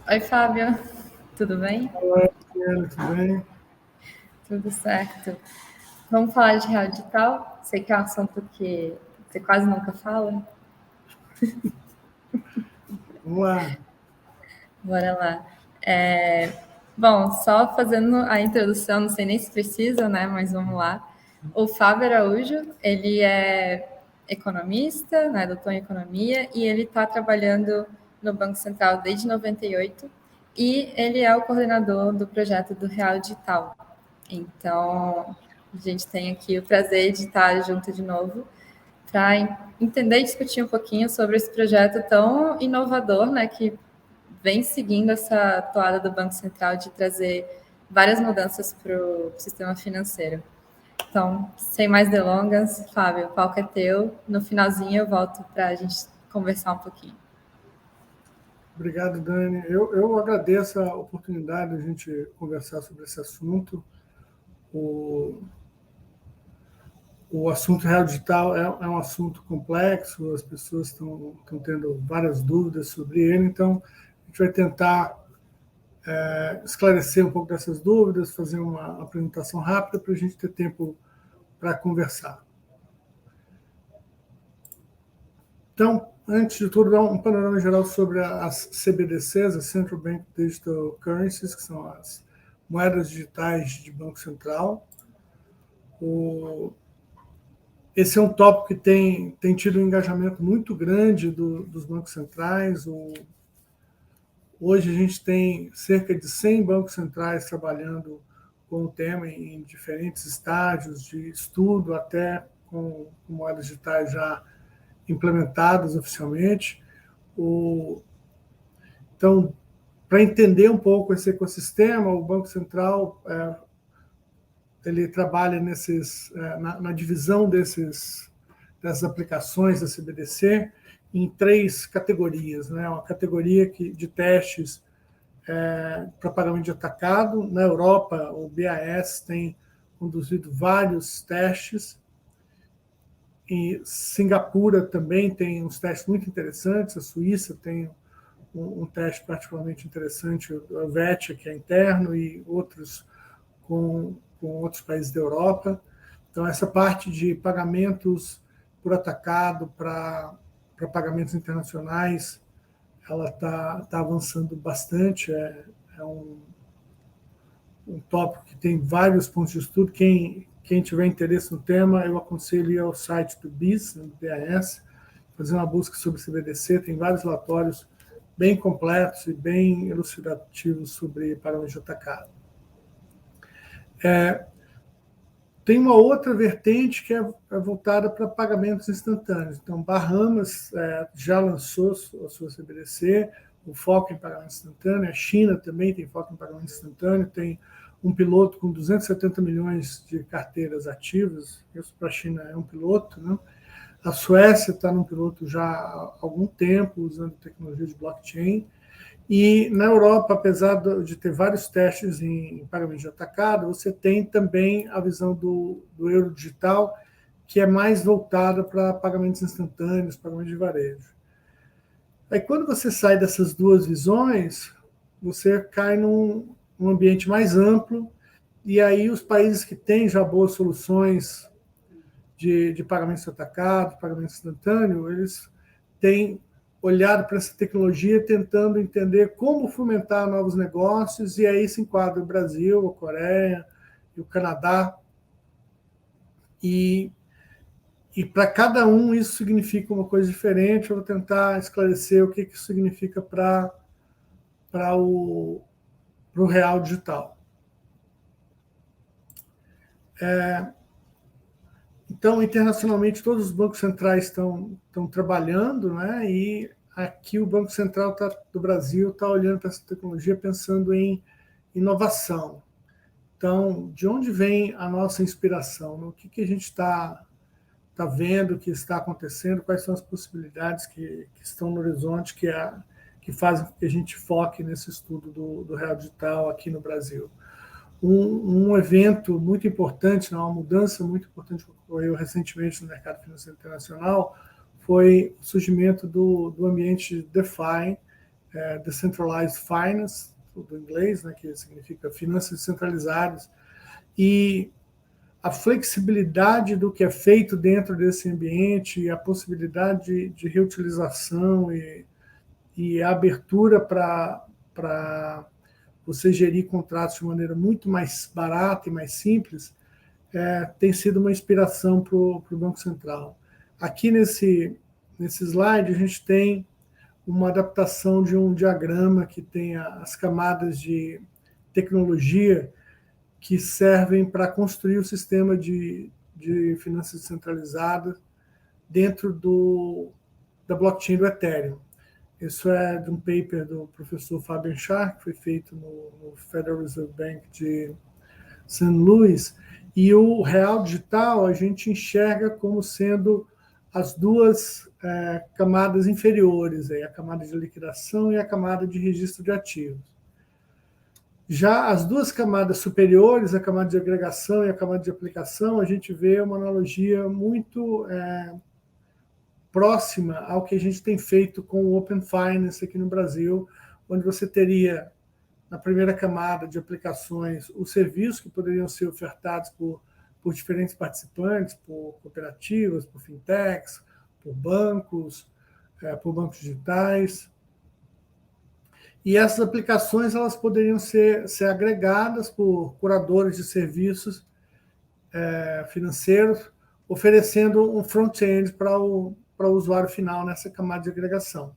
Oi, Fábio, tudo bem? Olá, Adriana, tudo bem? Tudo certo. Vamos falar de real digital? Sei que é um assunto que você quase nunca fala. Vamos lá. Bora lá. Bom, só fazendo a introdução, não sei nem se precisa, né? Mas vamos lá. O Fábio Araújo, ele é economista, né? Doutor em economia, e ele está trabalhando no Banco Central desde 98, e ele é o coordenador do projeto do Real Digital. Então, a gente tem aqui o prazer de estar junto de novo para entender e discutir um pouquinho sobre esse projeto tão inovador, né, que vem seguindo essa toada do Banco Central de trazer várias mudanças para o sistema financeiro. Então, sem mais delongas, Fábio, o palco é teu. No finalzinho eu volto para a gente conversar um pouquinho. Obrigado, Dani. Eu agradeço a oportunidade de a gente conversar sobre esse assunto. O, o assunto real digital é um assunto complexo, as pessoas estão tendo várias dúvidas sobre ele, então a gente vai tentar esclarecer um pouco dessas dúvidas, fazer uma apresentação rápida para a gente ter tempo para conversar. Então, antes de tudo, dar um panorama geral sobre as CBDCs, as Central Bank Digital Currencies, que são as moedas digitais de Banco Central. Esse é um tópico que tem tido um engajamento muito grande dos bancos centrais. Hoje a gente tem cerca de 100 bancos centrais trabalhando com o tema em diferentes estágios de estudo, até com moedas digitais já implementadas oficialmente. Então, para entender um pouco esse ecossistema, o Banco Central ele trabalha na divisão dessas aplicações da CBDC em três categorias. Né? Uma categoria de testes para pagamento de atacado. Na Europa, o BAS tem conduzido vários testes. E Singapura também tem uns testes muito interessantes. A Suíça tem um teste particularmente interessante, o VET, que é interno, e outros com outros países da Europa. Então, essa parte de pagamentos por atacado para pagamentos internacionais, ela está avançando bastante. É um tópico que tem vários pontos de estudo. Quem tiver interesse no tema, eu aconselho ir ao site do BIS, do BAS, fazer uma busca sobre CBDC. Tem vários relatórios bem completos e bem elucidativos sobre pagamento de atacado. Tem uma outra vertente que é voltada para pagamentos instantâneos. Então, Bahamas já lançou a sua CBDC, o foco em pagamento instantâneo. A China também tem foco em pagamento instantâneo, tem um piloto com 270 milhões de carteiras ativas. Isso para a China é um piloto, né? A Suécia está num piloto já há algum tempo, usando tecnologia de blockchain. E na Europa, apesar de ter vários testes em pagamento de atacado, você tem também a visão do euro digital, que é mais voltada para pagamentos instantâneos, pagamento de varejo. Aí, quando você sai dessas duas visões, você cai num ambiente mais amplo, e aí os países que têm já boas soluções de pagamento atacado, pagamento instantâneo, eles têm olhado para essa tecnologia, tentando entender como fomentar novos negócios, e aí se enquadra o Brasil, a Coreia e o Canadá. E para cada um isso significa uma coisa diferente. Eu vou tentar esclarecer o que isso significa para o real digital. Então, internacionalmente, todos os bancos centrais estão trabalhando, né? E aqui o Banco Central do Brasil está olhando para essa tecnologia pensando em inovação. Então, de onde vem a nossa inspiração? O que a gente está vendo, que está acontecendo, quais são as possibilidades que estão no horizonte, que fazem com que a gente foque nesse estudo do real digital aqui no Brasil. Um evento muito importante, uma mudança muito importante que ocorreu recentemente no mercado financeiro internacional foi o surgimento do ambiente DeFi, Decentralized Finance, do inglês, né, que significa finanças descentralizadas, e a flexibilidade do que é feito dentro desse ambiente, a possibilidade de reutilização e a abertura para você gerir contratos de maneira muito mais barata e mais simples, tem sido uma inspiração para o Banco Central. Aqui nesse slide a gente tem uma adaptação de um diagrama que tem as camadas de tecnologia que servem para construir o sistema de finanças descentralizadas dentro da blockchain do Ethereum. Isso é de um paper do professor Fabian Schark, que foi feito no Federal Reserve Bank de St. Louis, e o real digital a gente enxerga como sendo as duas camadas inferiores, a camada de liquidação e a camada de registro de ativos. Já as duas camadas superiores, a camada de agregação e a camada de aplicação, a gente vê uma analogia muito próxima ao que a gente tem feito com o Open Finance aqui no Brasil, onde você teria, na primeira camada de aplicações, os serviços que poderiam ser ofertados por diferentes participantes, por cooperativas, por fintechs, por bancos digitais. E essas aplicações elas poderiam ser agregadas por curadores de serviços financeiros, oferecendo um front-end para o usuário final nessa camada de agregação.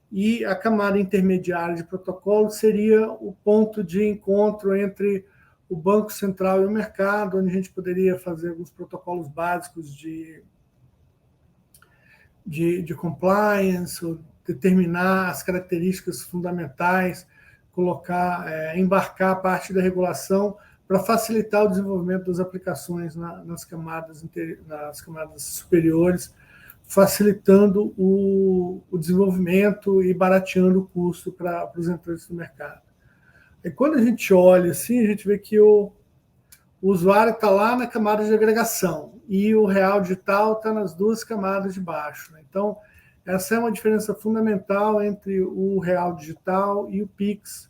E a camada intermediária de protocolo seria o ponto de encontro entre o Banco Central e o mercado, onde a gente poderia fazer alguns protocolos básicos de compliance, ou determinar as características fundamentais, embarcar parte da regulação para facilitar o desenvolvimento das aplicações nas camadas superiores, facilitando o desenvolvimento e barateando o custo para os entrantes do mercado. E quando a gente olha assim, a gente vê que o usuário está lá na camada de agregação e o real digital está nas duas camadas de baixo, né? Então, essa é uma diferença fundamental entre o real digital e o Pix,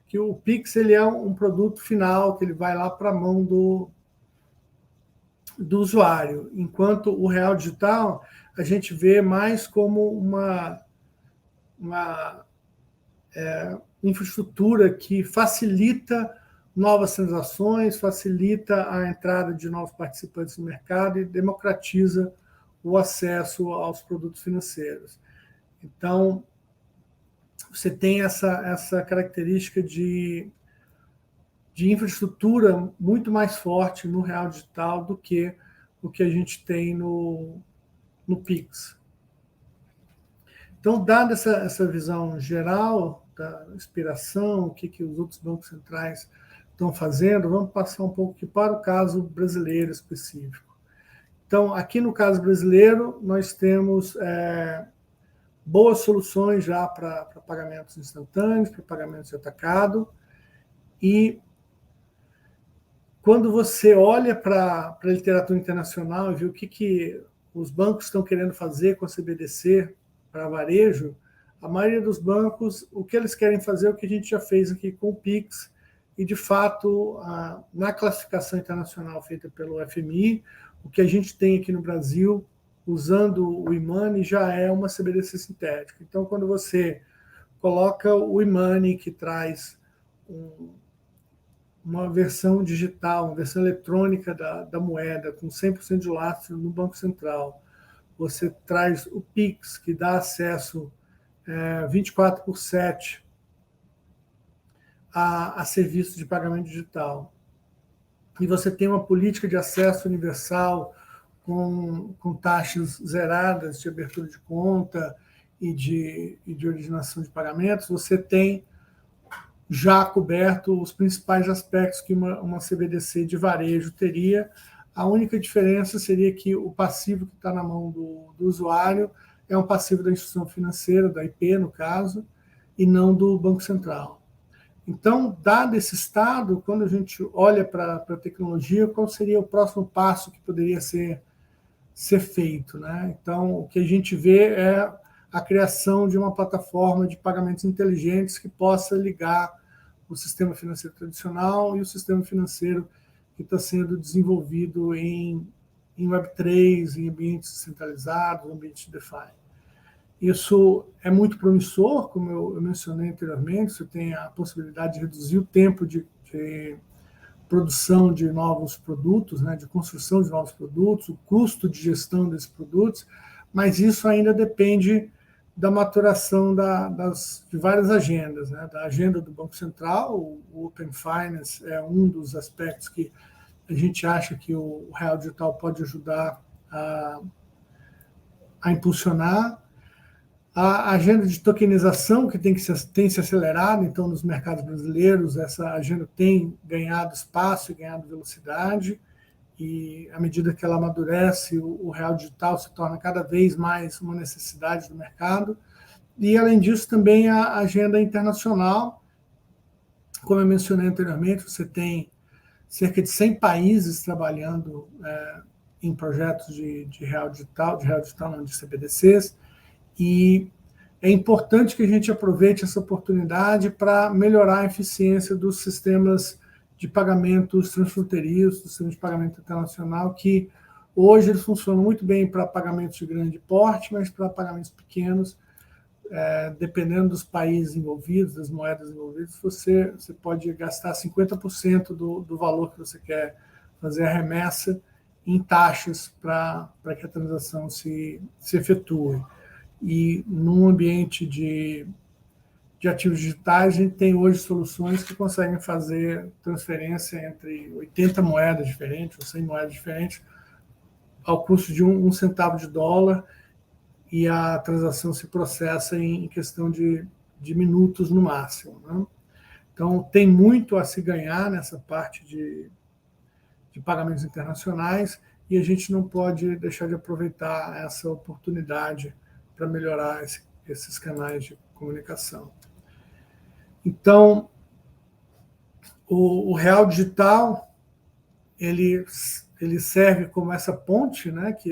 que o Pix ele é um produto final, que ele vai lá para a mão do usuário, enquanto o real digital a gente vê mais como uma infraestrutura que facilita novas transações, facilita a entrada de novos participantes no mercado e democratiza o acesso aos produtos financeiros. Então, você tem essa característica de infraestrutura muito mais forte no real digital do que o que a gente tem no Pix. Então, dada essa visão geral da inspiração, o que os outros bancos centrais estão fazendo, vamos passar um pouco aqui para o caso brasileiro específico. Então, aqui no caso brasileiro, nós temos boas soluções já para pagamentos instantâneos, para pagamentos de atacado, e quando você olha para a literatura internacional e vê o que os bancos estão querendo fazer com a CBDC para varejo, a maioria dos bancos, o que eles querem fazer é o que a gente já fez aqui com o Pix, e, de fato, na classificação internacional feita pelo FMI, o que a gente tem aqui no Brasil, usando o e-money, já é uma CBDC sintética. Então, quando você coloca o e-money, que traz uma versão digital, uma versão eletrônica da moeda, com 100% de lastro no Banco Central, você traz o Pix, que dá acesso 24/7 a serviços de pagamento digital, e você tem uma política de acesso universal com taxas zeradas de abertura de conta e de originação de pagamentos, você tem já coberto os principais aspectos que uma CBDC de varejo teria. A única diferença seria que o passivo que está na mão do usuário é um passivo da instituição financeira, da IP, no caso, e não do Banco Central. Então, dado esse estado, quando a gente olha para a tecnologia, qual seria o próximo passo que poderia ser feito, né? Então, o que a gente vê é a criação de uma plataforma de pagamentos inteligentes que possa ligar o sistema financeiro tradicional e o sistema financeiro que está sendo desenvolvido em Web3, em ambientes centralizados, ambientes de DeFi. Isso é muito promissor, como eu mencionei anteriormente, você tem a possibilidade de reduzir o tempo de produção de novos produtos, né, de construção de novos produtos, o custo de gestão desses produtos, mas isso ainda depende da maturação de várias agendas, né, da agenda do Banco Central. O Open Finance é um dos aspectos que a gente acha que o Real Digital pode ajudar a impulsionar. A agenda de tokenização, que tem se acelerado, então, nos mercados brasileiros, essa agenda tem ganhado espaço e ganhado velocidade, e à medida que ela amadurece, o Real Digital se torna cada vez mais uma necessidade do mercado. E, além disso, também a agenda internacional. Como eu mencionei anteriormente, você tem cerca de 100 países trabalhando em projetos de Real Digital não, de CBDCs, e é importante que a gente aproveite essa oportunidade para melhorar a eficiência dos sistemas de pagamentos transfronteiriços, do sistema de pagamento internacional, que hoje eles funcionam muito bem para pagamentos de grande porte, mas para pagamentos pequenos, dependendo dos países envolvidos, das moedas envolvidas, você pode gastar 50% do valor que você quer fazer a remessa em taxas para que a transação se efetue. E num ambiente de ativos digitais, a gente tem hoje soluções que conseguem fazer transferência entre 80 moedas diferentes ou 100 moedas diferentes ao custo de um centavo de dólar, e a transação se processa em questão de minutos no máximo, né? Então, tem muito a se ganhar nessa parte de pagamentos internacionais, e a gente não pode deixar de aproveitar essa oportunidade para melhorar esses canais de comunicação. Então, o Real Digital ele serve como essa ponte, né, que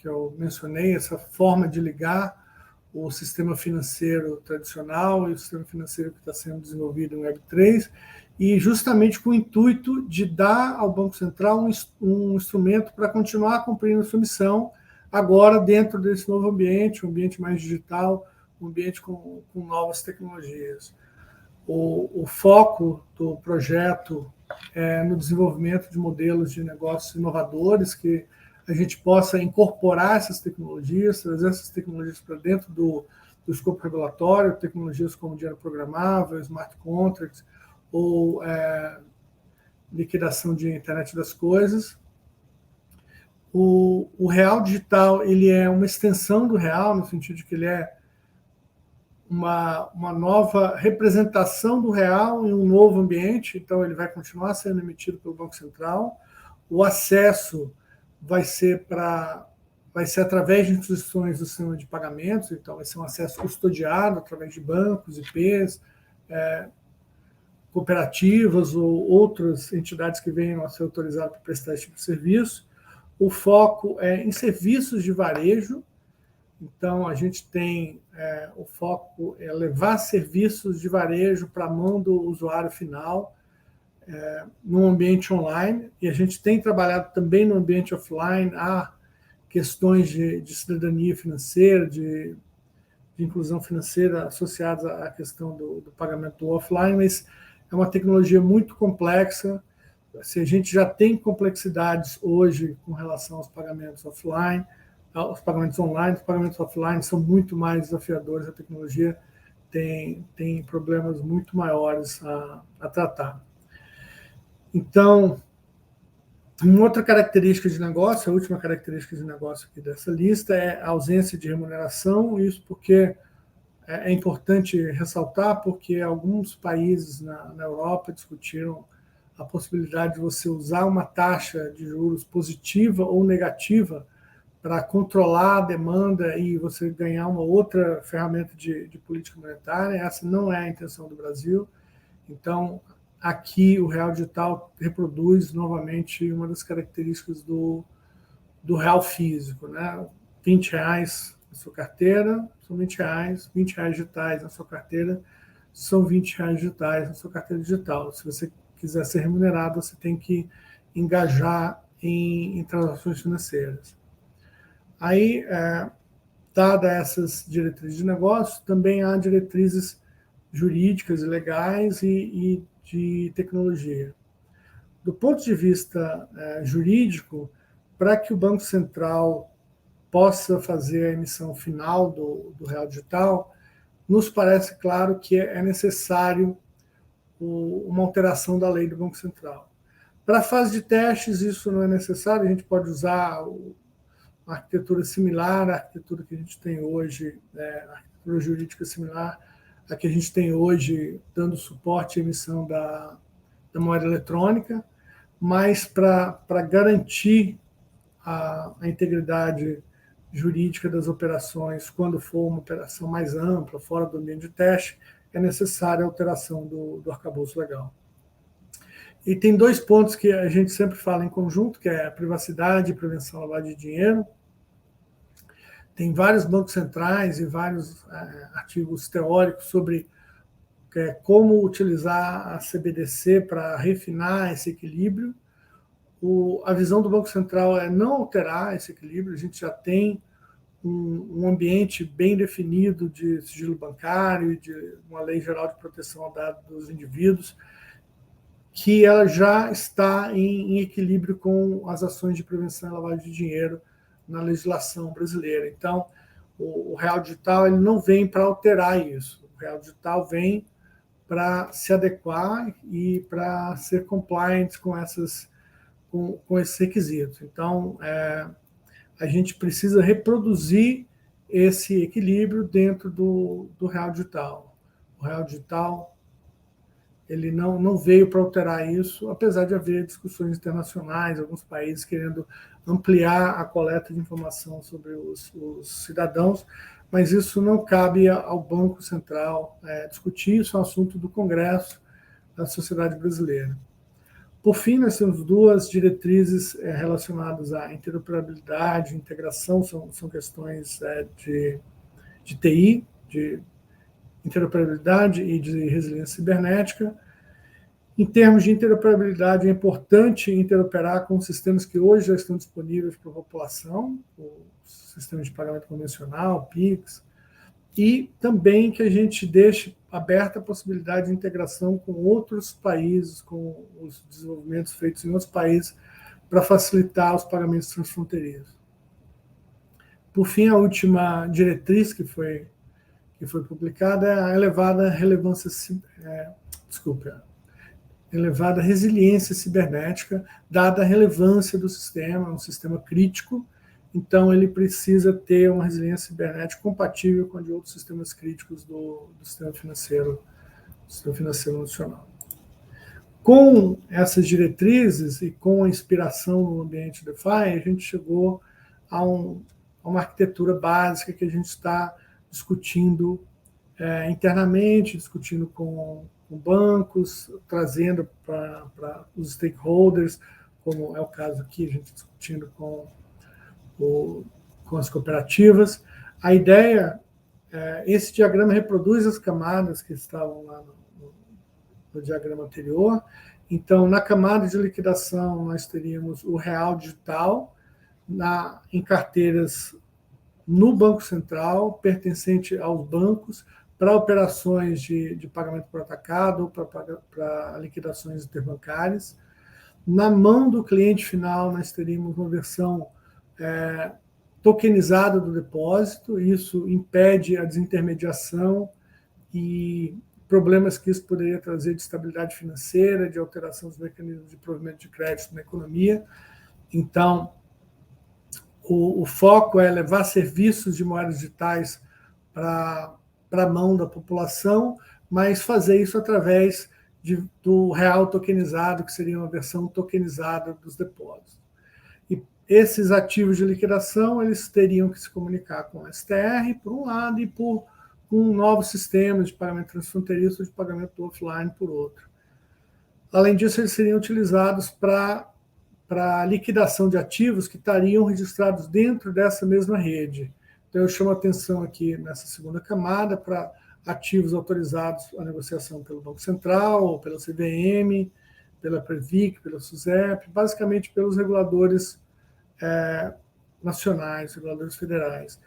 eu mencionei, essa forma de ligar o sistema financeiro tradicional e o sistema financeiro que está sendo desenvolvido em Web3, e justamente com o intuito de dar ao Banco Central um instrumento para continuar cumprindo sua missão, agora dentro desse novo ambiente, um ambiente mais digital, um ambiente com novas tecnologias. O foco do projeto é no desenvolvimento de modelos de negócios inovadores, que a gente possa incorporar essas tecnologias, trazer essas tecnologias para dentro do escopo regulatório, tecnologias como dinheiro programável, smart contracts, ou liquidação de internet das coisas. O Real Digital ele é uma extensão do Real, no sentido de que ele é uma nova representação do Real em um novo ambiente, então ele vai continuar sendo emitido pelo Banco Central. O acesso vai ser através de instituições do sistema de pagamentos, então vai ser um acesso custodiado através de bancos, IPs, cooperativas ou outras entidades que venham a ser autorizadas para prestar esse tipo de serviço. O foco é em serviços de varejo, então a gente tem o foco é levar serviços de varejo para a mão do usuário final, num ambiente online, e a gente tem trabalhado também no ambiente offline. Há questões de cidadania financeira, de inclusão financeira associadas à questão do pagamento offline, mas é uma tecnologia muito complexa. Se a gente já tem complexidades hoje com relação aos pagamentos offline, aos pagamentos online, os pagamentos offline são muito mais desafiadores, a tecnologia tem problemas muito maiores a tratar. Então, uma outra característica de negócio, a última característica de negócio aqui dessa lista, é a ausência de remuneração. Isso porque é importante ressaltar, porque alguns países na Europa discutiram a possibilidade de você usar uma taxa de juros positiva ou negativa para controlar a demanda e você ganhar uma outra ferramenta de política monetária. Essa não é a intenção do Brasil. Então, aqui o Real Digital reproduz novamente uma das características do real físico, né? R$20 na sua carteira, são R$ 20, R$ 20 digitais na sua carteira, são R$ 20 digitais na sua carteira digital. Se você quiser ser remunerado, você tem que engajar em transações financeiras. Aí, dada essas diretrizes de negócio, também há diretrizes jurídicas e legais e de tecnologia. Do ponto de vista jurídico, para que o Banco Central possa fazer a emissão final do real digital, nos parece claro que é necessário uma alteração da lei do Banco Central. Para a fase de testes, isso não é necessário, a gente pode usar uma arquitetura similar à arquitetura que a gente tem hoje, a arquitetura jurídica similar à que a gente tem hoje, dando suporte à emissão da moeda eletrônica, mas para garantir a integridade jurídica das operações, quando for uma operação mais ampla, fora do ambiente de teste, é necessária a alteração do arcabouço legal. E tem 2 pontos que a gente sempre fala em conjunto, que é a privacidade e prevenção à lavagem de dinheiro. Tem vários bancos centrais e vários artigos teóricos sobre como utilizar a CBDC para refinar esse equilíbrio. A visão do Banco Central é não alterar esse equilíbrio, a gente já tem um ambiente bem definido de sigilo bancário e de uma lei geral de proteção ao dado dos indivíduos, que ela já está em equilíbrio com as ações de prevenção e lavagem de dinheiro na legislação brasileira. Então, o Real Digital ele não vem para alterar isso. O Real Digital vem para se adequar e para ser compliant com esses requisitos. Então, a gente precisa reproduzir esse equilíbrio dentro do Real Digital. O Real Digital ele não veio para alterar isso, apesar de haver discussões internacionais, alguns países querendo ampliar a coleta de informação sobre os cidadãos, mas isso não cabe ao Banco Central discutir, isso é um assunto do Congresso da sociedade brasileira. Por fim, nós temos 2 diretrizes relacionadas à interoperabilidade, integração, são questões de TI, de interoperabilidade e de resiliência cibernética. Em termos de interoperabilidade, é importante interoperar com sistemas que hoje já estão disponíveis para a população, o sistema de pagamento convencional, PIX, e também que a gente deixe aberta a possibilidade de integração com outros países, com os desenvolvimentos feitos em outros países, para facilitar os pagamentos transfronteiriços. Por fim, a última diretriz que foi publicada é a elevada resiliência cibernética, dada a relevância do sistema, é um sistema crítico, então ele precisa ter uma resiliência cibernética compatível com a de outros sistemas críticos do sistema financeiro nacional. Com essas diretrizes e com a inspiração no ambiente DeFi, a gente chegou a uma arquitetura básica que a gente está discutindo internamente, discutindo com bancos, trazendo para os stakeholders, como é o caso aqui, a gente discutindo com as cooperativas. A ideia, esse diagrama reproduz as camadas que estavam lá no diagrama anterior. Então, na camada de liquidação, nós teríamos o real digital em carteiras no Banco Central, pertencente aos bancos, para operações de pagamento por atacado ou para liquidações interbancárias. Na mão do cliente final, nós teríamos uma versão tokenizada do depósito, isso impede a desintermediação e problemas que isso poderia trazer de estabilidade financeira, de alteração dos mecanismos de provimento de crédito na economia. Então, o foco é levar serviços de moedas digitais para a mão da população, mas fazer isso através do real tokenizado, que seria uma versão tokenizada dos depósitos. E esses ativos de liquidação, eles teriam que se comunicar com o STR, por um lado, e com novos sistemas de pagamento transfronteiriço, de pagamento offline, por outro. Além disso, eles seriam utilizados para liquidação de ativos que estariam registrados dentro dessa mesma rede. Então, eu chamo a atenção aqui nessa segunda camada para ativos autorizados à negociação pelo Banco Central, pela CVM, pela Previc, pela SUSEP, basicamente pelos reguladores nacionais, reguladores federais.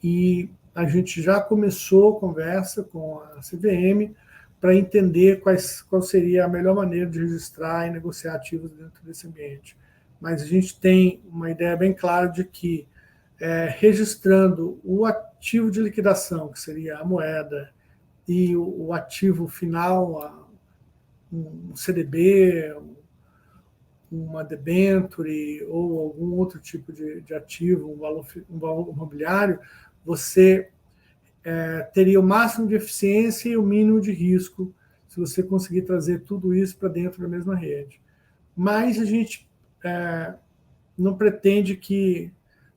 E a gente já começou a conversa com a CVM para entender qual seria a melhor maneira de registrar e negociar ativos dentro desse ambiente. Mas a gente tem uma ideia bem clara de que, registrando o ativo de liquidação, que seria a moeda, e o ativo final, um CDB, uma debenture ou algum outro tipo de ativo, um valor imobiliário, você teria o máximo de eficiência e o mínimo de risco se você conseguir trazer tudo isso para dentro da mesma rede. Mas a gente não pretende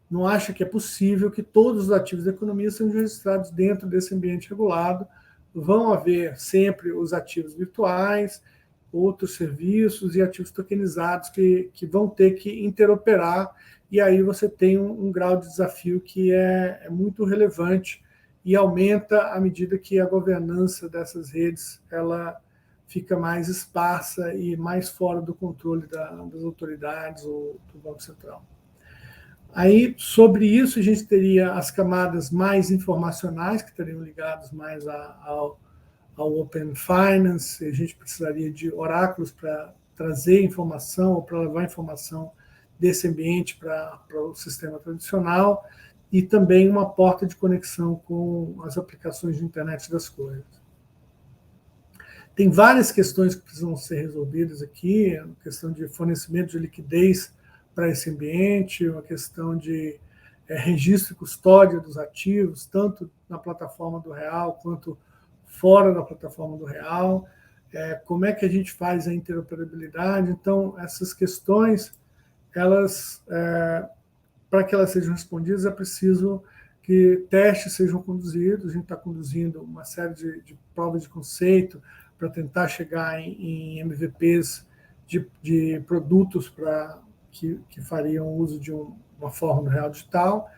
não acha que é possível que todos os ativos da economia sejam registrados dentro desse ambiente regulado. Vão haver sempre os ativos virtuais, outros serviços e ativos tokenizados que vão ter que interoperar, e aí você tem um grau de desafio que é muito relevante e aumenta à medida que a governança dessas redes ela fica mais esparsa e mais fora do controle das autoridades ou do Banco Central. Aí, sobre isso, a gente teria as camadas mais informacionais, que estariam ligadas mais ao Open Finance. A gente precisaria de oráculos para trazer informação ou para levar informação desse ambiente para o sistema tradicional, e também uma porta de conexão com as aplicações de internet das coisas. Tem várias questões que precisam ser resolvidas aqui, a questão de fornecimento de liquidez para esse ambiente, uma questão de registro e custódia dos ativos, tanto na plataforma do Real quanto fora da plataforma do Real, como é que a gente faz a interoperabilidade. Então, essas questões, para que elas sejam respondidas, é preciso que testes sejam conduzidos. A gente está conduzindo uma série de provas de conceito para tentar chegar em MVPs de produtos que fariam uso de uma forma no Real Digital.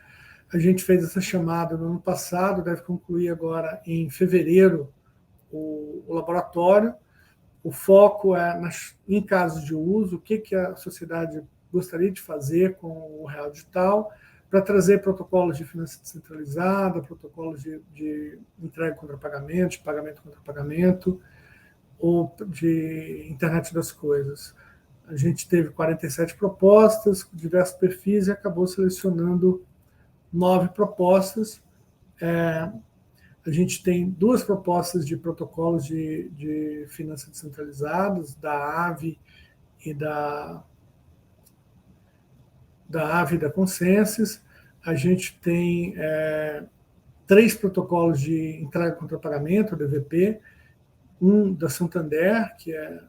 A gente fez essa chamada no ano passado, deve concluir agora em fevereiro o laboratório. O foco é em casos de uso, o que a sociedade gostaria de fazer com o Real Digital, para trazer protocolos de finança descentralizada, protocolos de entrega contra pagamento, de pagamento contra pagamento, ou de internet das coisas. A gente teve 47 propostas, diversos perfis, e acabou selecionando 9 propostas. A gente tem 2 propostas de protocolos de finanças descentralizadas, da AVE e da AVE e da Consensus. A gente tem 3 protocolos de entrega contra pagamento, DVP, um da Santander, que é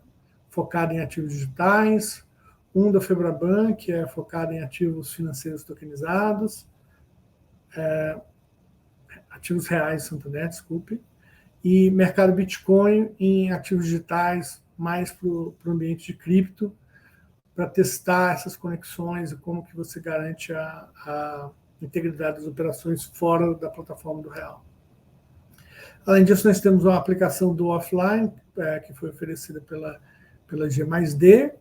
focado em ativos digitais, um da Febraban, que é focado em ativos financeiros tokenizados, ativos reais de Santander, desculpe, e mercado Bitcoin em ativos digitais, mais para o ambiente de cripto, para testar essas conexões e como que você garante a integridade das operações fora da plataforma do Real. Além disso, nós temos uma aplicação do offline, que foi oferecida pela G+D,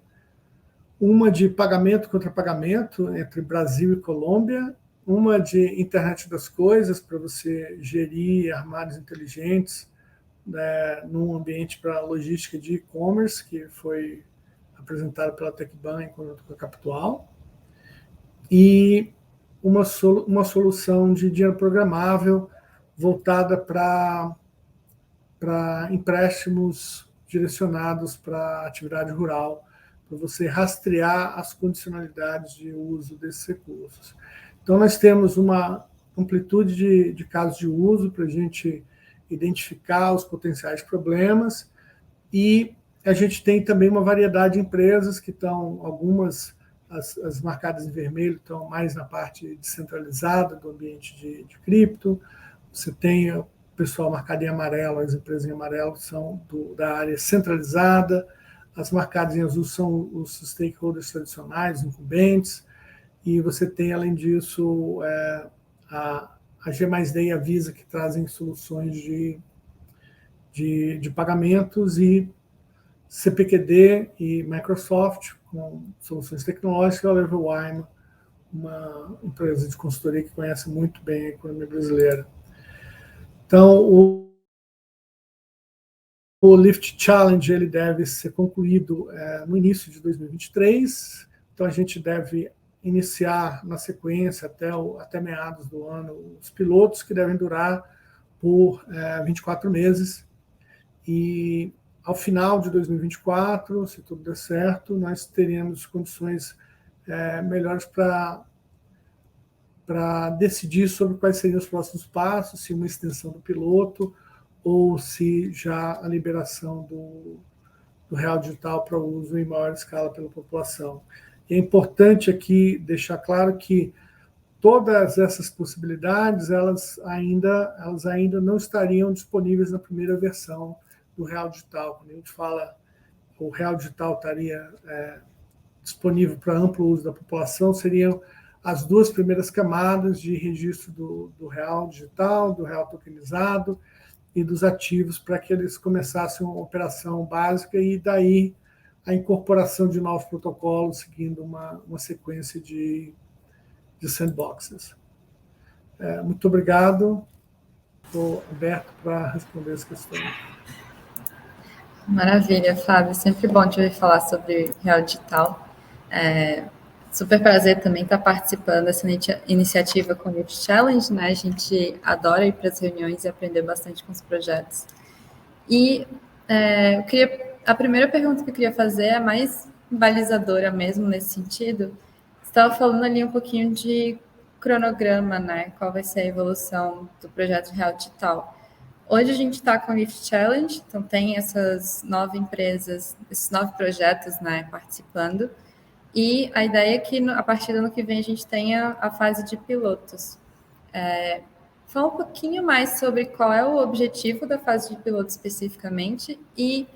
uma de pagamento contra pagamento entre Brasil e Colômbia, uma de internet das coisas, para você gerir armários inteligentes num ambiente para logística de e-commerce, que foi apresentada pela TecBan em conjunto com a Capital, e uma solução de dinheiro programável voltada para empréstimos direcionados para a atividade rural, para você rastrear as condicionalidades de uso desses recursos. Então, nós temos uma amplitude de casos de uso para a gente identificar os potenciais problemas, e a gente tem também uma variedade de empresas que estão, algumas, as marcadas em vermelho, estão mais na parte descentralizada do ambiente de cripto. Você tem o pessoal marcado em amarelo, as empresas em amarelo são da área centralizada, as marcadas em azul são os stakeholders tradicionais, incumbentes, e você tem, além disso, a G+D e a Visa, que trazem soluções de pagamentos, e CPQD e Microsoft, com soluções tecnológicas, e a Level Wine, uma empresa de consultoria que conhece muito bem a economia brasileira. Então, o Lift Challenge ele deve ser concluído no início de 2023, então a gente deve iniciar na sequência até meados do ano os pilotos, que devem durar por 24 meses, e ao final de 2024, se tudo der certo, nós teremos condições melhores para decidir sobre quais seriam os próximos passos, se uma extensão do piloto ou se já a liberação do real digital para uso em maior escala pela população. É importante aqui deixar claro que todas essas possibilidades elas ainda não estariam disponíveis na primeira versão do real digital. Quando a gente fala o real digital estaria disponível para amplo uso da população, seriam as duas primeiras camadas de registro do real digital, do real tokenizado e dos ativos, para que eles começassem uma operação básica, e daí a incorporação de novos protocolos, seguindo uma sequência de sandboxes. Muito obrigado. Estou aberto para responder as questões. Maravilha, Fábio. Sempre bom te ouvir falar sobre real digital. Super prazer também estar participando dessa iniciativa com o Lift Challenge, né? A gente adora ir para as reuniões e aprender bastante com os projetos. E a primeira pergunta que eu queria fazer é mais balizadora mesmo nesse sentido. Você estava falando ali um pouquinho de cronograma, né? Qual vai ser a evolução do projeto Real Digital. Hoje a gente está com o Lift Challenge, então tem essas 9 empresas, esses 9 projetos, né, participando. E a ideia é que a partir do ano que vem a gente tenha a fase de pilotos. Fala um pouquinho mais sobre qual é o objetivo da fase de piloto especificamente e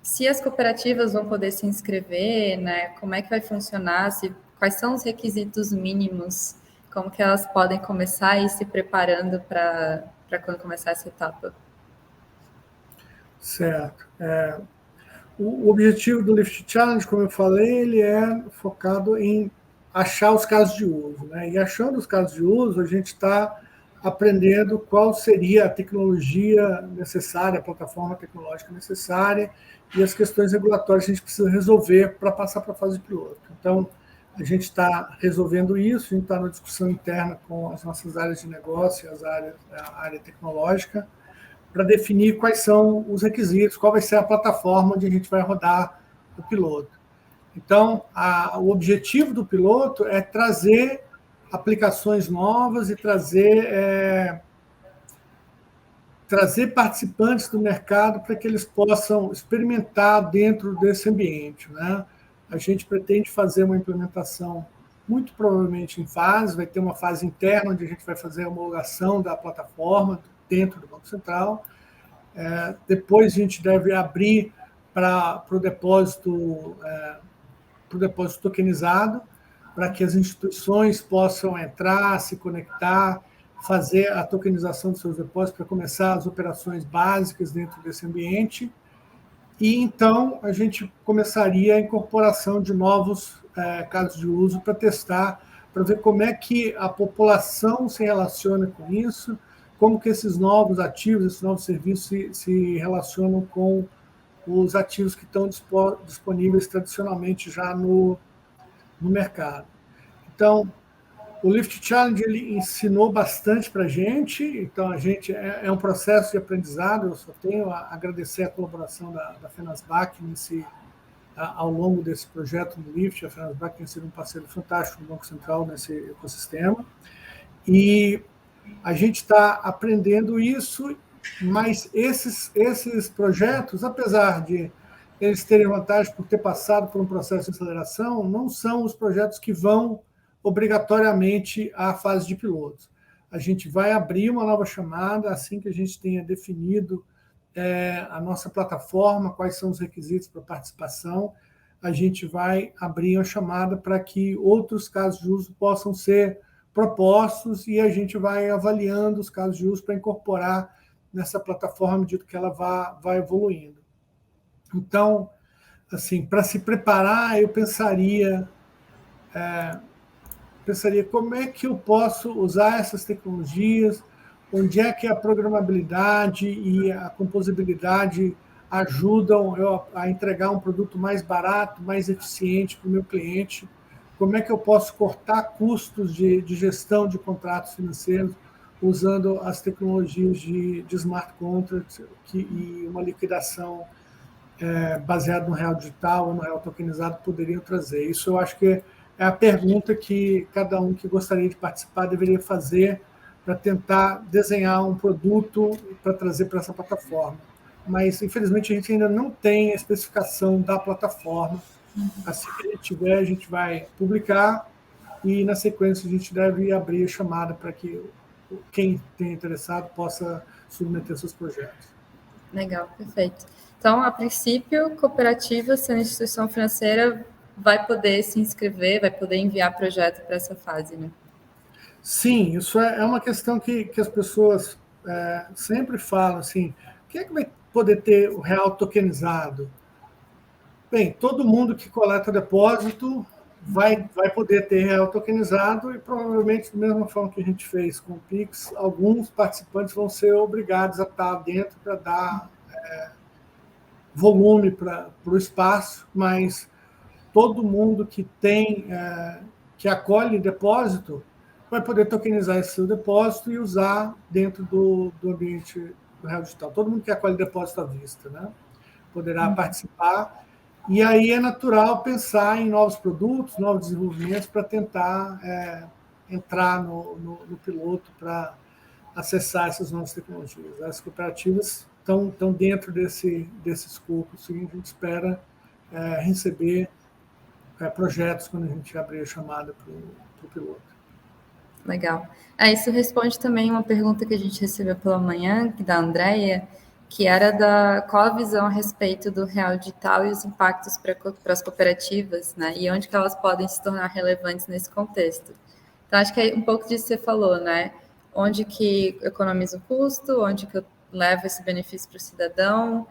se as cooperativas vão poder se inscrever, né? Como é que vai funcionar, quais são os requisitos mínimos, como que elas podem começar a ir se preparando para quando começar essa etapa. Certo. O objetivo do Lift Challenge, como eu falei, ele é focado em achar os casos de uso, né? E achando os casos de uso, a gente está aprendendo qual seria a tecnologia necessária, a plataforma tecnológica necessária e as questões regulatórias que a gente precisa resolver para passar para a fase de piloto. Então, a gente está resolvendo isso, a gente está na discussão interna com as nossas áreas de negócio, a área tecnológica, para definir quais são os requisitos, qual vai ser a plataforma onde a gente vai rodar o piloto. Então, o objetivo do piloto é trazer aplicações novas e trazer participantes do mercado para que eles possam experimentar dentro desse ambiente, né? A gente pretende fazer uma implementação muito provavelmente em fase, vai ter uma fase interna onde a gente vai fazer a homologação da plataforma dentro do Banco Central. Depois a gente deve abrir para o depósito tokenizado, para que as instituições possam entrar, se conectar, fazer a tokenização dos seus depósitos para começar as operações básicas dentro desse ambiente. E então a gente começaria a incorporação de novos casos de uso para testar, para ver como é que a população se relaciona com isso, como que esses novos ativos, esses novos serviços se relacionam com os ativos que estão disponíveis tradicionalmente já no mercado. Então, o Lift Challenge ele ensinou bastante para a gente, então a gente é um processo de aprendizado, eu só tenho a agradecer a colaboração da Fenasbac ao longo desse projeto do Lift. A Fenasbac tem sido um parceiro fantástico do Banco Central nesse ecossistema, e a gente está aprendendo isso, mas esses projetos, apesar de eles terem vantagem por ter passado por um processo de aceleração, não são os projetos que vão obrigatoriamente à fase de pilotos. A gente vai abrir uma nova chamada assim que a gente tenha definido a nossa plataforma, quais são os requisitos para participação. A gente vai abrir uma chamada para que outros casos de uso possam ser propostos e a gente vai avaliando os casos de uso para incorporar nessa plataforma à medida que ela vai evoluindo. Então, assim, para se preparar, eu pensaria como é que eu posso usar essas tecnologias, onde é que a programabilidade e a composabilidade ajudam eu a entregar um produto mais barato, mais eficiente para o meu cliente, como é que eu posso cortar custos de gestão de contratos financeiros usando as tecnologias de smart contracts e uma liquidação baseado no real digital ou no real tokenizado poderiam trazer. Isso eu acho que é a pergunta que cada um que gostaria de participar deveria fazer para tentar desenhar um produto para trazer para essa plataforma. Mas, infelizmente, a gente ainda não tem a especificação da plataforma. Assim que a gente tiver, a gente vai publicar e, na sequência, a gente deve abrir a chamada para que quem tem interessado possa submeter seus projetos. Legal, perfeito. Então, a princípio, cooperativa, sendo instituição financeira, vai poder se inscrever, vai poder enviar projeto para essa fase, né? Sim, isso é uma questão que as pessoas sempre falam, assim, quem é que vai poder ter o real tokenizado? Bem, todo mundo que coleta depósito vai poder ter real tokenizado e provavelmente, da mesma forma que a gente fez com o Pix, alguns participantes vão ser obrigados a estar dentro para dar volume para o espaço, mas todo mundo que tem, que acolhe depósito, vai poder tokenizar esse seu depósito e usar dentro do ambiente do real digital. Todo mundo que acolhe depósito à vista, né? Poderá participar. E aí é natural pensar em novos produtos, novos desenvolvimentos para tentar entrar no piloto para acessar essas novas tecnologias. As cooperativas estão dentro desse escopo, sim, a gente espera receber projetos quando a gente abrir a chamada para o piloto. Legal. Isso responde também uma pergunta que a gente recebeu pela manhã, da Andrea, que era qual a visão a respeito do real digital e os impactos para as cooperativas, né? E onde que elas podem se tornar relevantes nesse contexto. Então, acho que é um pouco disso que você falou, né? Onde que economiza o custo, onde que eu levo esse benefício para o cidadão,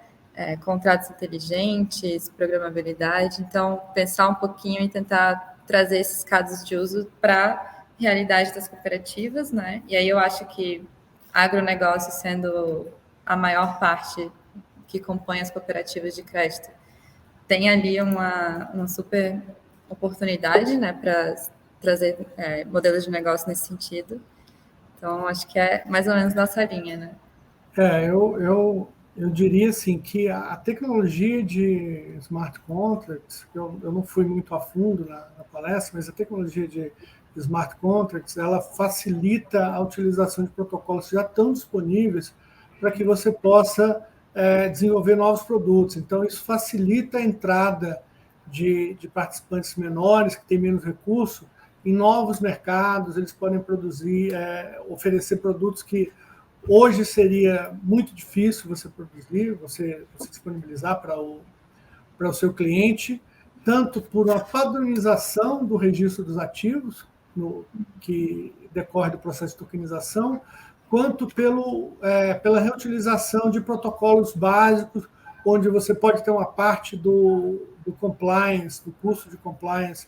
contratos inteligentes, programabilidade. Então, pensar um pouquinho e tentar trazer esses casos de uso para realidade das cooperativas, né? E aí eu acho que agronegócio sendo a maior parte que compõe as cooperativas de crédito, tem ali uma super oportunidade, né, para trazer modelos de negócio nesse sentido. Então, acho que é mais ou menos nossa linha, né? Eu diria assim que a tecnologia de smart contracts, eu não fui muito a fundo na palestra, mas a tecnologia de smart contracts, ela facilita a utilização de protocolos que já estão disponíveis para que você possa desenvolver novos produtos. Então, isso facilita a entrada de participantes menores, que têm menos recurso, em novos mercados. Eles podem produzir, oferecer produtos que hoje seria muito difícil você produzir, você disponibilizar para o seu cliente, tanto por uma padronização do registro dos ativos, que decorre do processo de tokenização, quanto pela reutilização de protocolos básicos, onde você pode ter uma parte do compliance, do custo de compliance,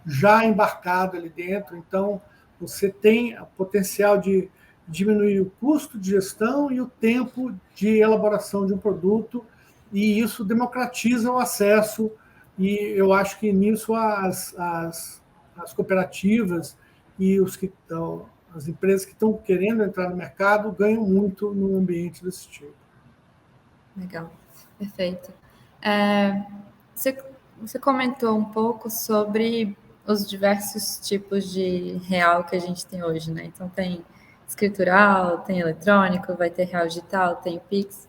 já embarcado ali dentro. Então, você tem o potencial de diminuir o custo de gestão e o tempo de elaboração de um produto, e isso democratiza o acesso, e eu acho que nisso as cooperativas e as empresas que estão querendo entrar no mercado ganham muito no ambiente desse tipo. Legal, perfeito. Você comentou um pouco sobre os diversos tipos de real que a gente tem hoje, né? Então, tem escritural, tem eletrônico, vai ter real digital, tem o Pix.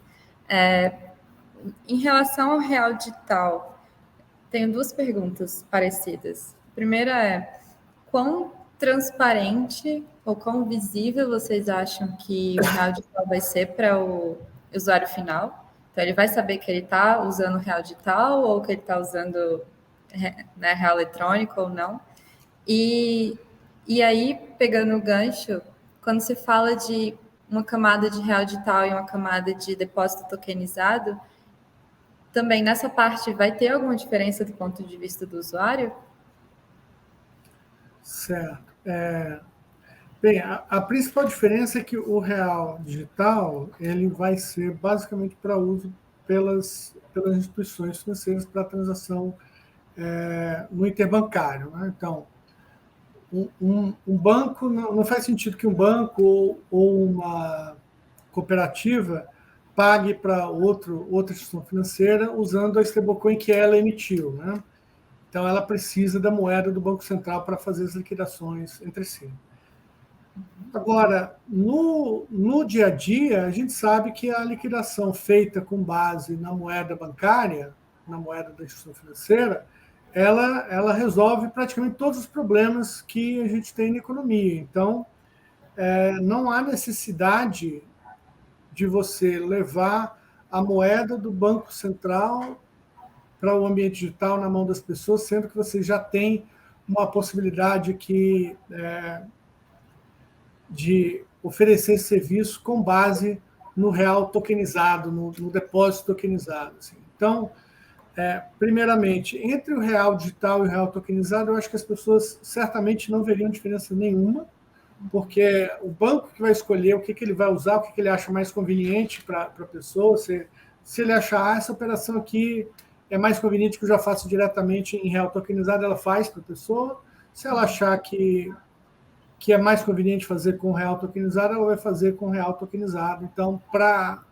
Em relação ao real digital, tenho duas perguntas parecidas. A primeira é, quão transparente ou quão visível vocês acham que o real digital vai ser para o usuário final? Então, ele vai saber que ele está usando real digital ou que ele está usando, né, real eletrônico ou não? E E aí, pegando o gancho, quando se fala de uma camada de real digital e uma camada de depósito tokenizado, também nessa parte vai ter alguma diferença do ponto de vista do usuário? Certo. Bem, a principal diferença é que o real digital ele vai ser basicamente para uso pelas instituições financeiras para transação no interbancário. Né? Então, um banco, não faz sentido que um banco ou uma cooperativa pague para outra instituição financeira usando a stablecoin que ela emitiu. Né? Então, ela precisa da moeda do Banco Central para fazer as liquidações entre si. Agora, no dia a dia, a gente sabe que a liquidação feita com base na moeda bancária, na moeda da instituição financeira, ela resolve praticamente todos os problemas que a gente tem na economia. Então, não há necessidade de você levar a moeda do Banco Central para o ambiente digital na mão das pessoas, sendo que você já tem uma possibilidade de oferecer esse serviço com base no real tokenizado, no depósito tokenizado. Assim. Então, primeiramente, entre o real digital e o real tokenizado, eu acho que as pessoas certamente não veriam diferença nenhuma, porque o banco que vai escolher o que ele vai usar, o que ele acha mais conveniente para a pessoa, se ele achar essa operação aqui é mais conveniente que eu já faço diretamente em real tokenizado, ela faz para a pessoa. Se ela achar que é mais conveniente fazer com real tokenizado, ela vai fazer com real tokenizado. Então, para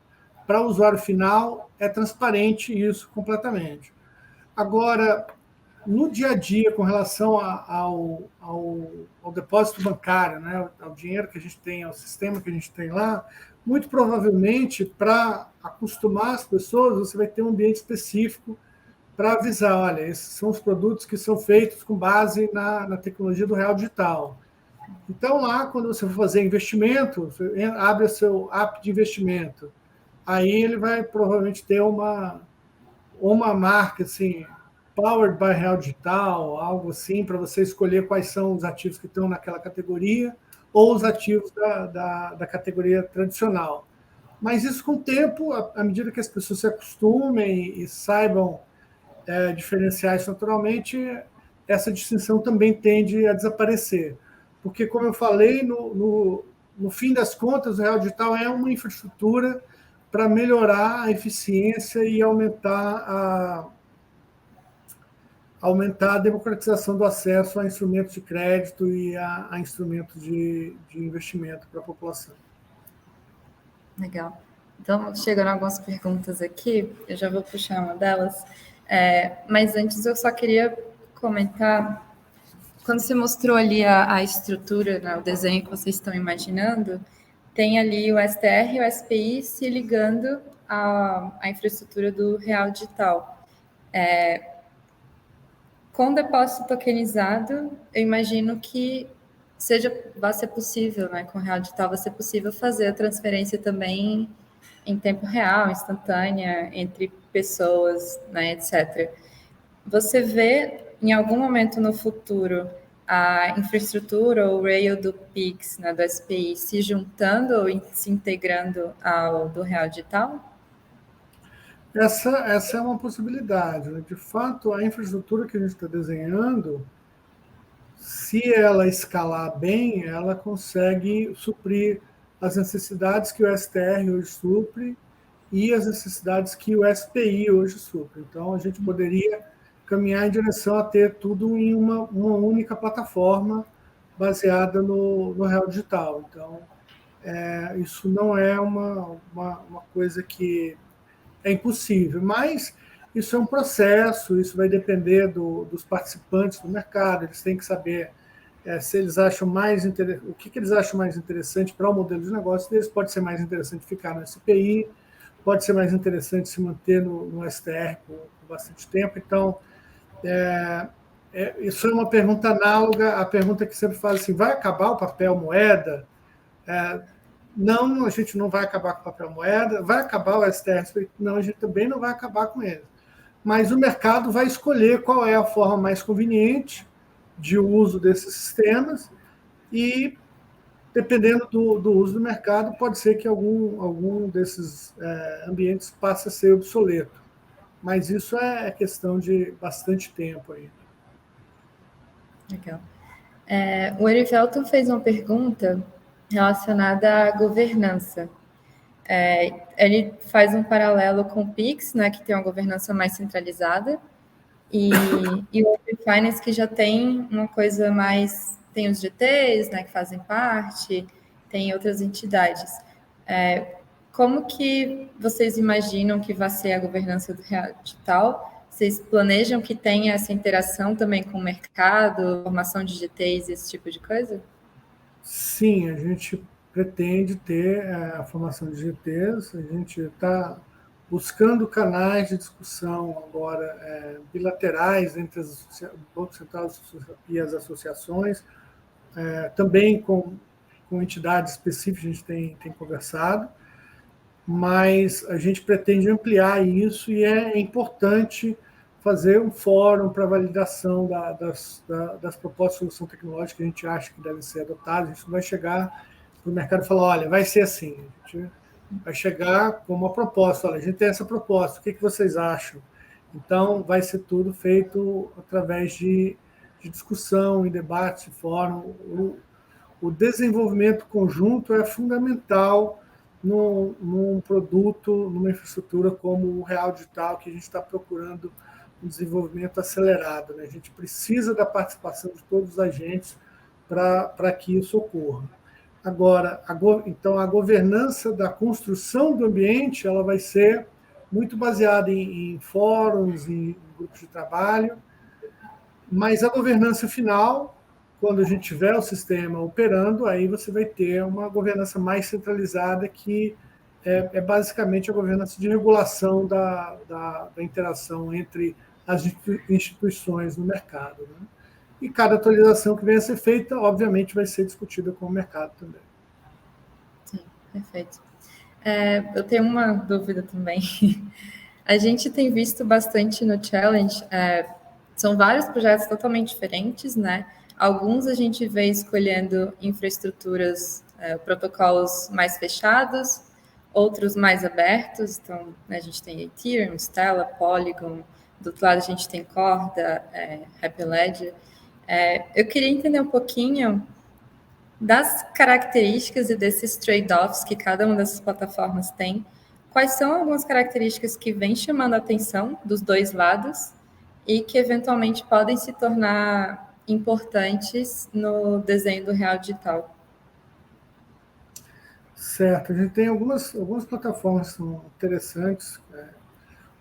o usuário final, é transparente isso completamente. Agora, no dia a dia, com relação ao depósito bancário, né, ao dinheiro que a gente tem, ao sistema que a gente tem lá, muito provavelmente, para acostumar as pessoas, você vai ter um ambiente específico para avisar, olha, esses são os produtos que são feitos com base na tecnologia do real digital. Então, lá, quando você for fazer investimento, você abre o seu app de investimento. Aí ele vai provavelmente ter uma marca, assim, Powered by Real Digital, algo assim, para você escolher quais são os ativos que estão naquela categoria ou os ativos da categoria tradicional. Mas isso, com o tempo, à medida que as pessoas se acostumem e saibam diferenciar isso naturalmente, essa distinção também tende a desaparecer. Porque, como eu falei, no fim das contas, o real digital é uma infraestrutura para melhorar a eficiência e aumentar a democratização do acesso a instrumentos de crédito e a instrumentos de investimento para a população. Legal. Então, chegando algumas perguntas aqui, eu já vou puxar uma delas. Mas antes eu só queria comentar, quando você mostrou ali a estrutura, né, o desenho que vocês estão imaginando, tem ali o STR e o SPI se ligando à infraestrutura do real digital. Com depósito tokenizado, eu imagino que vai ser possível, né, com o real digital, vai ser possível fazer a transferência também em tempo real, instantânea, entre pessoas, né, etc. Você vê, em algum momento no futuro, a infraestrutura ou o rail do Pix, né, do SPI, se juntando ou se integrando ao do real digital? Essa é uma possibilidade. Né? De fato, a infraestrutura que a gente está desenhando, se ela escalar bem, ela consegue suprir as necessidades que o STR hoje supre e as necessidades que o SPI hoje supre. Então, a gente poderia caminhar em direção a ter tudo em uma única plataforma baseada no real digital. Então, isso não é uma coisa que é impossível, mas isso é um processo, isso vai depender dos participantes do mercado, eles têm que saber se eles acham o que eles acham mais interessante para o modelo de negócio deles. Pode ser mais interessante ficar no SPI, pode ser mais interessante se manter no STR por bastante tempo. Então, isso é uma pergunta análoga à pergunta que sempre fala assim, vai acabar o papel moeda? Não, a gente não vai acabar com o papel moeda. Vai acabar o STR? Não, a gente também não vai acabar com ele. Mas o mercado vai escolher qual é a forma mais conveniente de uso desses sistemas e, dependendo do uso do mercado, pode ser que algum desses ambientes passe a ser obsoleto. Mas isso é questão de bastante tempo ainda. Legal. O Erivelton fez uma pergunta relacionada à governança. Ele faz um paralelo com o Pix, né, que tem uma governança mais centralizada, e o Open Finance, que já tem uma coisa mais... Tem os GTs, né, que fazem parte, tem outras entidades. Como que vocês imaginam que vai ser a governança do Real Digital? Vocês planejam que tenha essa interação também com o mercado, formação de GTs, esse tipo de coisa? Sim, a gente pretende ter a formação de GTs, a gente está buscando canais de discussão agora bilaterais entre o Banco Central e as associações, também com entidades específicas a gente tem conversado, mas a gente pretende ampliar isso e é importante fazer um fórum para validação das propostas de solução tecnológica que a gente acha que devem ser adotadas. A gente não vai chegar para o mercado e falar, olha, vai ser assim. A gente vai chegar com uma proposta, olha, a gente tem essa proposta, o que vocês acham? Então, vai ser tudo feito através de discussão, em debate, fórum. O desenvolvimento conjunto é fundamental num produto, numa infraestrutura como o Real Digital, que a gente está procurando um desenvolvimento acelerado. Né? A gente precisa da participação de todos os agentes para que isso ocorra. Agora, então, a governança da construção do ambiente ela vai ser muito baseada em fóruns, em grupos de trabalho, mas a governança final, quando a gente tiver o sistema operando, aí você vai ter uma governança mais centralizada, que é basicamente a governança de regulação da interação entre as instituições no mercado. Né? E cada atualização que venha a ser feita, obviamente, vai ser discutida com o mercado também. Sim, perfeito. Eu tenho uma dúvida também. A gente tem visto bastante no Challenge, são vários projetos totalmente diferentes, né? Alguns a gente vê escolhendo infraestruturas, protocolos mais fechados, outros mais abertos. Então, né, a gente tem Ethereum, Stellar, Polygon, do outro lado a gente tem Corda, Happy Ledger. Eu queria entender um pouquinho das características e desses trade-offs que cada uma dessas plataformas tem. Quais são algumas características que vêm chamando a atenção dos dois lados e que eventualmente podem se tornar importantes no desenho do real digital? Certo, a gente tem algumas plataformas que são interessantes.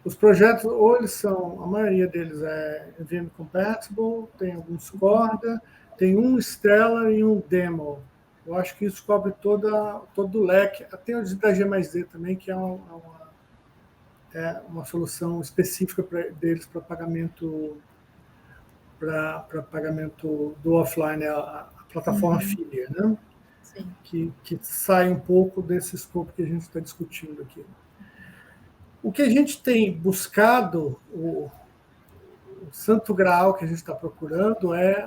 Os projetos, ou eles são, a maioria deles é VM compatible, tem alguns Corda, tem um Stellar e um Demo. Eu acho que isso cobre todo o leque. Tem o da G mais D também, que é uma solução específica deles para pagamento do offline, a plataforma filha, né? Sim. Que sai um pouco desse escopo que a gente está discutindo aqui. O que a gente tem buscado, o santo graal que a gente está procurando é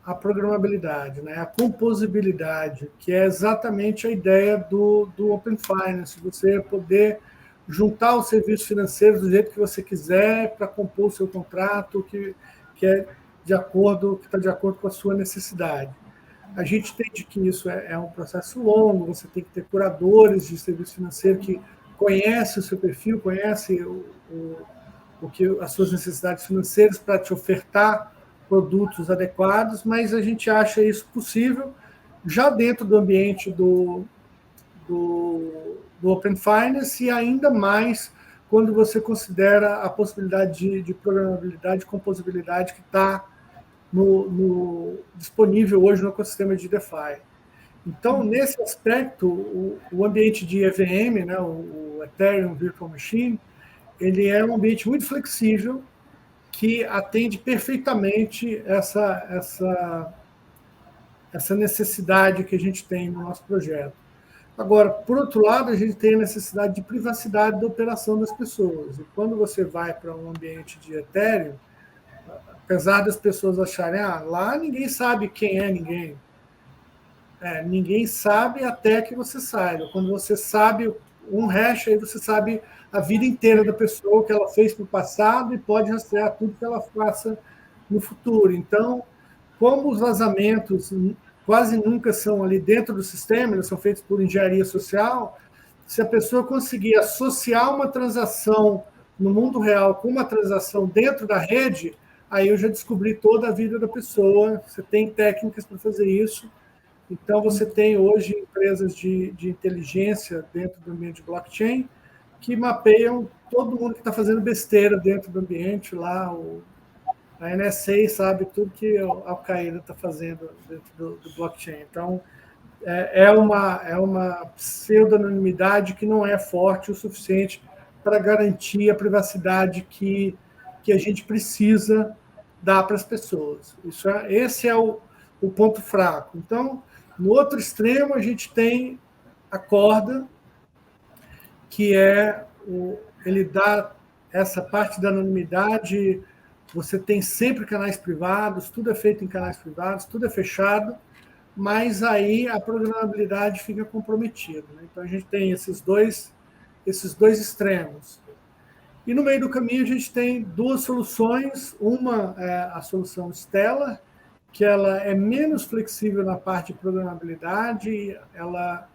a programabilidade, né? A composibilidade, que é exatamente a ideia do Open Finance, você poder juntar os serviços financeiros do jeito que você quiser para compor o seu contrato, que está de acordo com a sua necessidade. A gente entende que isso é um processo longo, você tem que ter curadores de serviço financeiro que conhecem o seu perfil, conhecem as suas necessidades financeiras para te ofertar produtos adequados, mas a gente acha isso possível já dentro do ambiente do Open Finance e ainda mais quando você considera a possibilidade de programabilidade e composibilidade que está disponível hoje no ecossistema de DeFi. Então, nesse aspecto, o ambiente de EVM, né, o Ethereum Virtual Machine, ele é um ambiente muito flexível que atende perfeitamente essa necessidade que a gente tem no nosso projeto. Agora, por outro lado, a gente tem a necessidade de privacidade da operação das pessoas. E quando você vai para um ambiente de Ethereum, apesar das pessoas acharem, lá ninguém sabe quem é ninguém. Ninguém sabe até que você saiba. Quando você sabe um hash, aí você sabe a vida inteira da pessoa, o que ela fez no passado e pode rastrear tudo que ela faça no futuro. Então, como os vazamentos quase nunca são ali dentro do sistema, eles são feitos por engenharia social, se a pessoa conseguir associar uma transação no mundo real com uma transação dentro da rede, aí eu já descobri toda a vida da pessoa. Você tem técnicas para fazer isso. Então, você tem hoje empresas de inteligência dentro do ambiente de blockchain que mapeiam todo mundo que está fazendo besteira dentro do ambiente lá. A NSA sabe tudo que a Al-Qaeda está fazendo dentro do blockchain. Então, é uma pseudonimidade que não é forte o suficiente para garantir a privacidade que a gente precisa dar para as pessoas. Esse é o ponto fraco. Então, no outro extremo, a gente tem a corda, que ele dá essa parte da anonimidade. Você tem sempre canais privados, tudo é feito em canais privados, tudo é fechado, mas aí a programabilidade fica comprometida. Né? Então, a gente tem esses dois extremos. E no meio do caminho, a gente tem duas soluções. Uma é a solução Stellar, que ela é menos flexível na parte de programabilidade, ela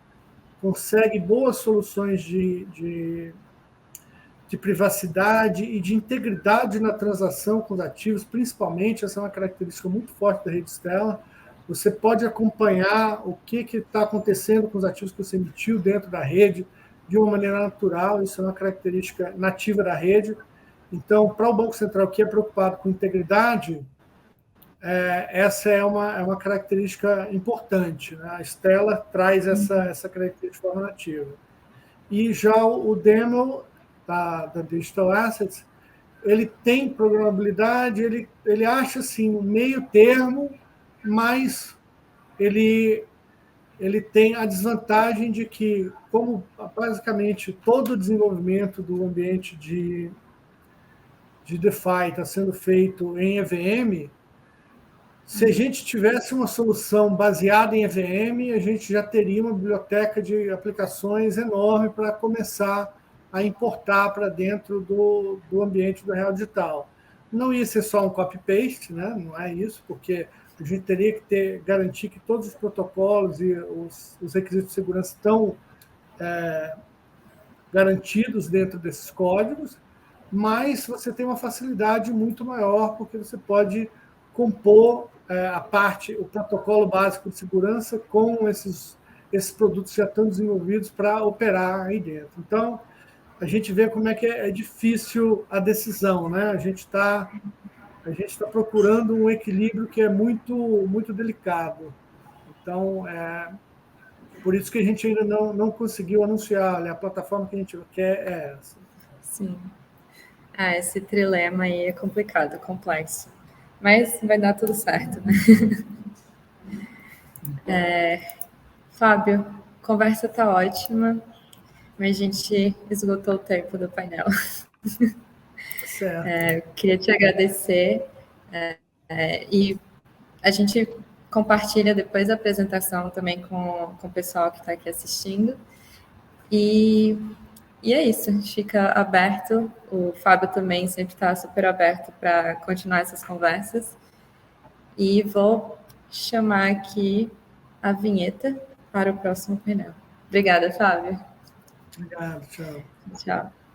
consegue boas soluções de privacidade e de integridade na transação com os ativos, principalmente. Essa é uma característica muito forte da rede Stellar. Você pode acompanhar o que está acontecendo com os ativos que você emitiu dentro da rede de uma maneira natural. Isso é uma característica nativa da rede. Então, para o Banco Central, que é preocupado com integridade, essa é uma característica importante. Né? A Stellar traz essa característica de forma nativa. E já o demo da Digital Assets, ele tem programabilidade, ele acha assim, um meio termo, mas ele tem a desvantagem de que, como basicamente todo o desenvolvimento do ambiente de DeFi está sendo feito em EVM, se a gente tivesse uma solução baseada em EVM, a gente já teria uma biblioteca de aplicações enorme para começar a importar para dentro do ambiente do real digital. Não ia ser só um copy-paste, né? Não é isso, porque a gente teria que garantir que todos os protocolos e os requisitos de segurança estão garantidos dentro desses códigos, mas você tem uma facilidade muito maior, porque você pode compor o protocolo básico de segurança com esses produtos que já estão desenvolvidos para operar aí dentro. Então, a gente vê como é que é difícil a decisão, né? A gente está procurando um equilíbrio que é muito, muito delicado. Então, por isso que a gente ainda não conseguiu anunciar. Olha, a plataforma que a gente quer é essa. Sim. Esse trilema aí é complicado, complexo. Mas vai dar tudo certo, né? Fábio, a conversa está ótima, mas a gente esgotou o tempo do painel. Certo. Queria te agradecer e a gente compartilha depois a apresentação também com o pessoal que está aqui assistindo. E é isso, a gente fica aberto. O Fábio também sempre está super aberto para continuar essas conversas. E vou chamar aqui a vinheta para o próximo painel. Obrigada, Fábio. Obrigado, tchau. Tchau.